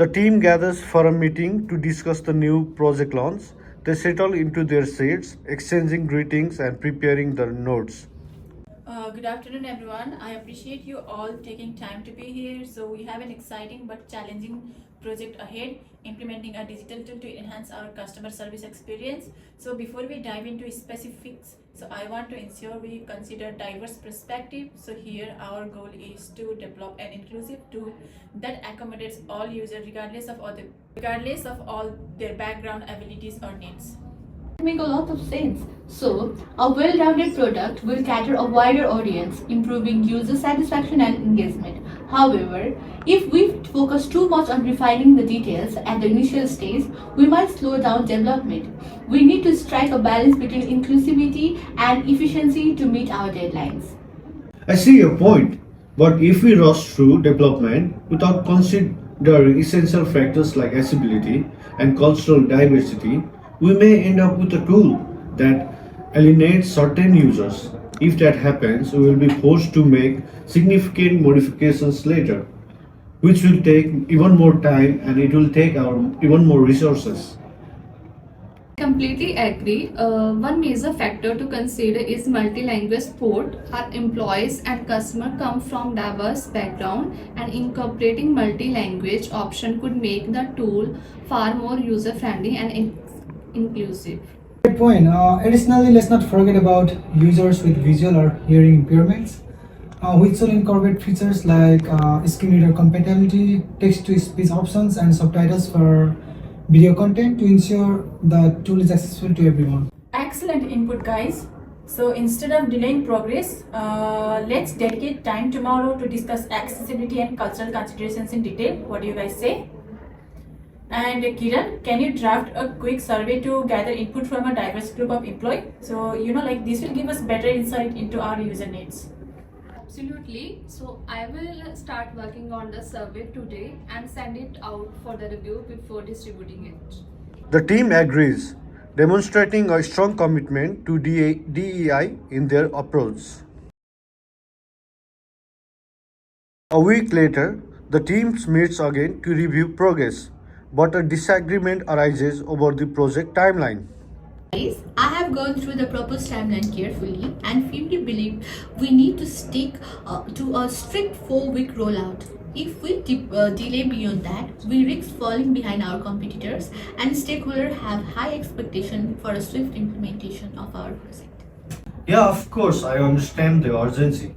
team gathers for a meeting to discuss the new project launch. They settle into their seats, exchanging greetings and preparing the notes. Good afternoon, everyone. I appreciate you all taking time to be here. So, we have an exciting but challenging project ahead, implementing a digital tool to enhance our customer service experience. So, before we dive into specifics, I want to ensure we consider diverse perspective. So, here our goal is to develop an inclusive tool that accommodates all users regardless of all their background, abilities, or needs. Make a lot of sense. So, a well-rounded product will cater a wider audience, improving user satisfaction and engagement. However, if we focus too much on refining the details at the initial stage, we might slow down development. We need to strike a balance between inclusivity and efficiency to meet our deadlines. I see your point, but if we rush through development without considering essential factors like accessibility and cultural diversity, we may end up with a tool that alienates certain users. If that happens, we will be forced to make significant modifications later, which will take even more time and it will take our even more resources. Completely agree. One major factor to consider is multi-language support. Our employees and customers come from diverse background, and incorporating multi-language option could make the tool far more user-friendly and inclusive. Great point. Additionally, let's not forget about users with visual or hearing impairments, which will incorporate features like screen reader compatibility, text-to-speech options, and subtitles for video content to ensure the tool is accessible to everyone. Excellent input, guys. So instead of delaying progress, let's dedicate time tomorrow to discuss accessibility and cultural considerations in detail. What do you guys say? And Kiran, can you draft a quick survey to gather input from a diverse group of employees? So, this will give us better insight into our user needs. Absolutely. So I will start working on the survey today and send it out for the review before distributing it. The team agrees, demonstrating a strong commitment to DEI in their approach. A week later, the team meets again to review progress, but a disagreement arises over the project timeline. Guys, I have gone through the proposed timeline carefully and firmly believe we need to stick to a strict 4-week rollout. If we delay beyond that, we risk falling behind our competitors, and stakeholders have high expectations for a swift implementation of our project. Yeah, of course, I understand the urgency,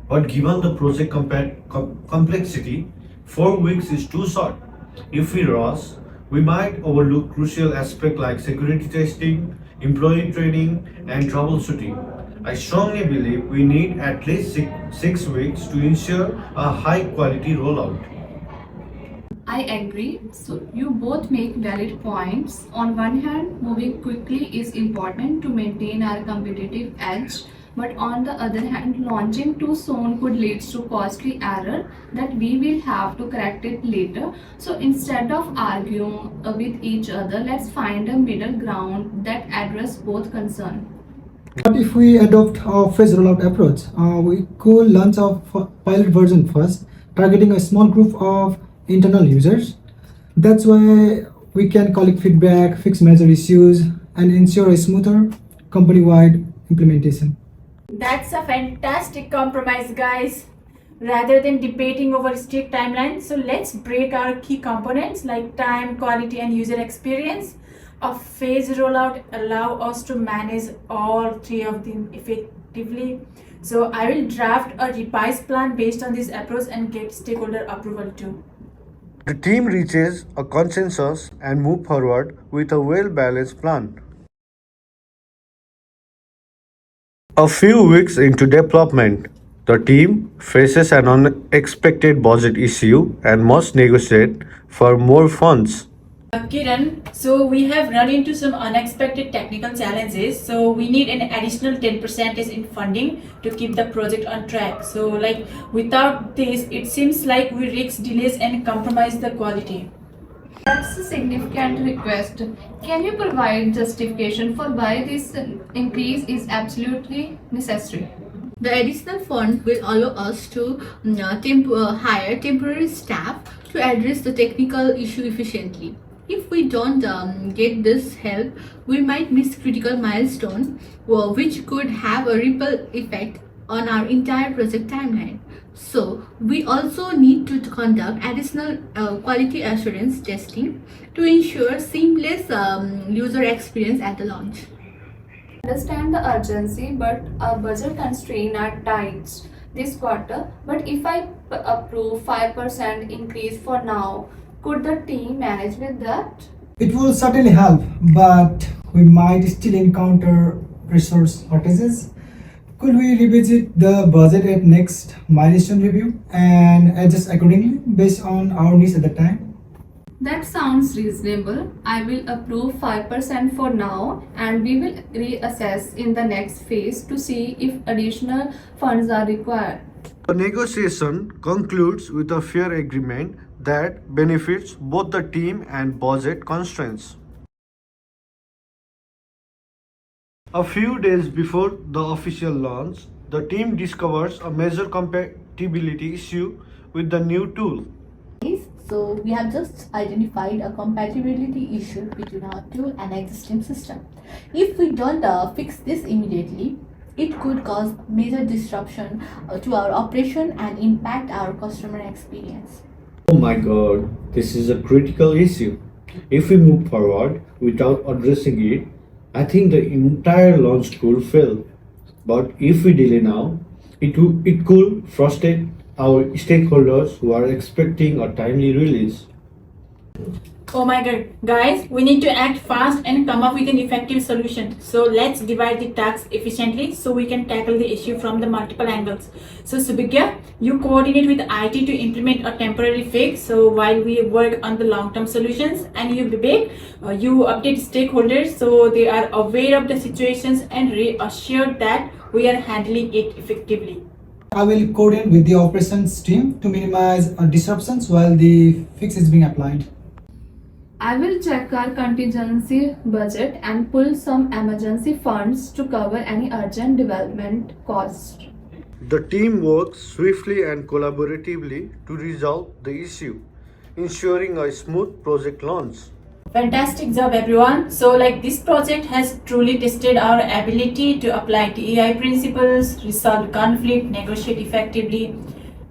but given the project complexity, 4 weeks is too short. If we rush, we might overlook crucial aspects like security testing, employee training, and troubleshooting. I strongly believe we need at least 6 weeks to ensure a high quality rollout. I agree. So you both make valid points. On one hand, moving quickly is important to maintain our competitive edge. But on the other hand, launching too soon could lead to costly error that we will have to correct it later. So instead of arguing with each other, let's find a middle ground that address both concerns. What if we adopt a phased rollout approach? We could launch a pilot version first, targeting a small group of internal users. That's why we can collect feedback, fix major issues, and ensure a smoother company-wide implementation. That's a fantastic compromise, guys. Rather than debating over strict timelines, so let's break our key components like time, quality, and user experience. A phased rollout allow us to manage all three of them effectively. So I will draft a revised plan based on this approach and get stakeholder approval too. The team reaches a consensus and move forward with a well-balanced plan. A few weeks into development, the team faces an unexpected budget issue and must negotiate for more funds. Kiran, so we have run into some unexpected technical challenges. So we need an additional 10% in funding to keep the project on track. So without this, it seems like we risk delays and compromise the quality. That's a significant request. Can you provide justification for why this increase is absolutely necessary? The additional fund will allow us to hire temporary staff to address the technical issue efficiently. If we don't get this help, we might miss critical milestone, which could have a ripple effect on our entire project timeline. So we also need to conduct additional quality assurance testing to ensure seamless user experience at the launch. Understand the urgency, but our budget constraints are tight this quarter. But if I approve 5% increase for now, could the team manage with that? It will certainly help, but we might still encounter resource shortages. Could we revisit the budget at next milestone review and adjust accordingly based on our needs at the time? That sounds reasonable. I will approve 5% for now, and we will reassess in the next phase to see if additional funds are required. The negotiation concludes with a fair agreement that benefits both the team and budget constraints. A few days before the official launch, the team discovers a major compatibility issue with the new tool. So we have just identified a compatibility issue between our tool and existing system. If we don't fix this immediately, it could cause major disruption to our operation and impact our customer experience. Oh my god, this is a critical issue. If we move forward without addressing it, I think the entire launch could fail. But if we delay now, it could frustrate our stakeholders who are expecting a timely release. Oh my god, guys, we need to act fast and come up with an effective solution. So let's divide the tasks efficiently so we can tackle the issue from the multiple angles. So Subhigya, you coordinate with IT to implement a temporary fix. So while we work on the long-term solutions, and you Vivek, you update stakeholders so they are aware of the situations and reassured that we are handling it effectively. I will coordinate with the operations team to minimize disruptions while the fix is being applied. I will check our contingency budget and pull some emergency funds to cover any urgent development costs. The team works swiftly and collaboratively to resolve the issue, ensuring a smooth project launch. Fantastic job, everyone. So this project has truly tested our ability to apply TEI principles, resolve conflict, negotiate effectively,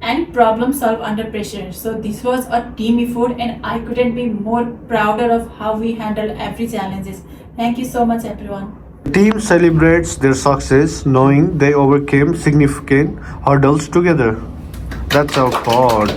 and problem solve under pressure. So this was a team effort, and I couldn't be more prouder of how we handled every challenges. Thank you so much, everyone. The team celebrates their success knowing they overcame significant hurdles together. That's our part.